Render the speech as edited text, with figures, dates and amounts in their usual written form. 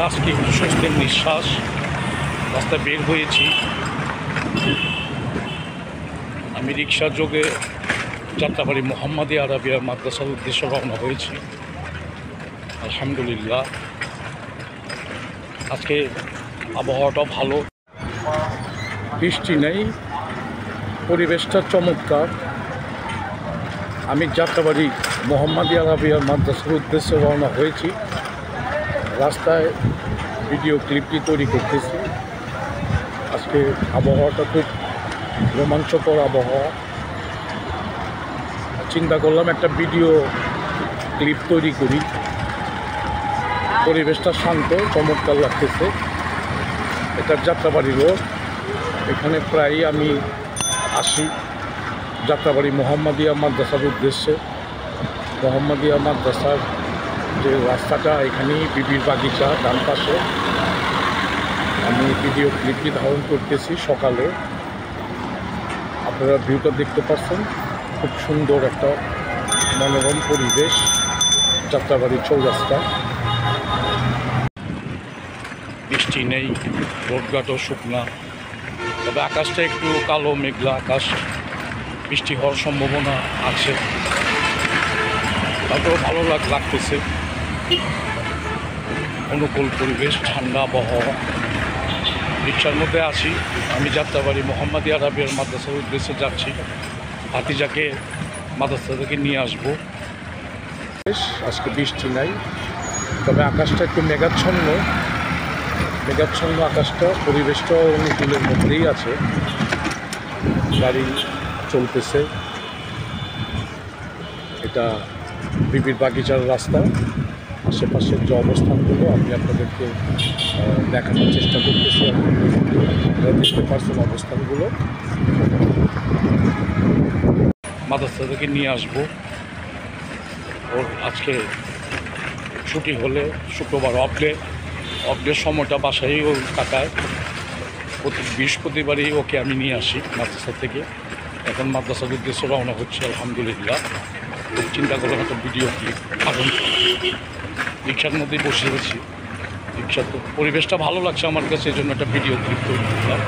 আজকে একটু স্বস্তির নিঃশ্বাস, রাস্তায় বের হয়েছি। আমি রিক্সা যোগে যাত্রাবাড়ি মোহাম্মদিয়া আরাবিয়া মাদ্রাসার উদ্দেশ্যে রওনা হয়েছি। আলহামদুলিল্লাহ আজকে আবহাওয়াটা ভালো, বৃষ্টি নেই, পরিবেশটা চমৎকার। আমি যাত্রাবাড়ি মোহাম্মদিয়া আরাবিয়া মাদ্রাসার উদ্দেশ্যে রওনা হয়েছি। রাস্তায় ভিডিও ক্লিপটি তৈরি করতেছি। আজকে আবহাওয়াটা খুব রোমাঞ্চকর আবহাওয়া। চিন্তা করলাম একটা ভিডিও ক্লিপ তৈরি করি। পরিবেশটা শান্ত, চমৎকার লাগতেছে। এটা যাত্রাবাড়ি রোড, এখানে প্রায়ই আমি আসি যাত্রাবাড়ি মোহাম্মদিয়া মাদ্রাসার উদ্দেশ্যে। মোহাম্মদিয়া মাদ্রাসার যে রাস্তাটা, এখানেই বিবির বাগিচা ডান পাশে। আমি ভিডিও ক্লিপটি ধারণ করতেছি সকালে। আপনারা ভিউটা দেখতে পাচ্ছেন, খুব সুন্দর একটা মনোরম পরিবেশ যাত্রাবাড়ি চৌরাস্তা। বৃষ্টি নেই, রোডঘাটও শুকনা, তবে আকাশটা একটু কালো মেঘলা আকাশ, বৃষ্টি হওয়ার সম্ভাবনা আছে। তাতেও ভালো লাগতেছে, অনুকূল পরিবেশ, ঠান্ডা আবহাওয়া। রিক্সার মধ্যে আছি, আমি যাত্রাবাড়ি মোহাম্মদিয়া আরাবিয়ার মাদ্রাসার উদ্দেশ্যে যাচ্ছি। ভাতিজাকে মাদ্রাসা থেকে নিয়ে আসবো। আজকে বৃষ্টি নাই, তবে আকাশটা একটু মেঘাচ্ছন্ন আকাশটা, পরিবেশটা অনুকূলের মধ্যেই আছে। গাড়ি চলতেছে। এটা বিবির বাগিচার রাস্তা। আশেপাশের যে অবস্থানগুলো আমি আপনাদেরকে দেখানোর চেষ্টা করতেছি। আপনারা দেখতে পাচ্ছেন অবস্থানগুলো। মাদ্রাসা থেকে নিয়ে আসবো। ওর আজকে ছুটি হলে শুক্রবার অফডের সময়টা বাসায় ও কাটায়। প্রতি বৃহস্পতিবারই ওকে আমি নিয়ে আসি মাদ্রাসা থেকে। এখন মাদ্রাসার উদ্দেশ্যে রওনা হচ্ছে। আলহামদুলিল্লাহ চিন্তা করলাম একটা ভিডিও ক্লিপ, কারণ রিক্সার মধ্যেই বসে রয়েছি। রিক্সার তো পরিবেশটা ভালো লাগছে আমার কাছে, এই জন্য একটা ভিডিও ক্লিপ তৈরি করলাম।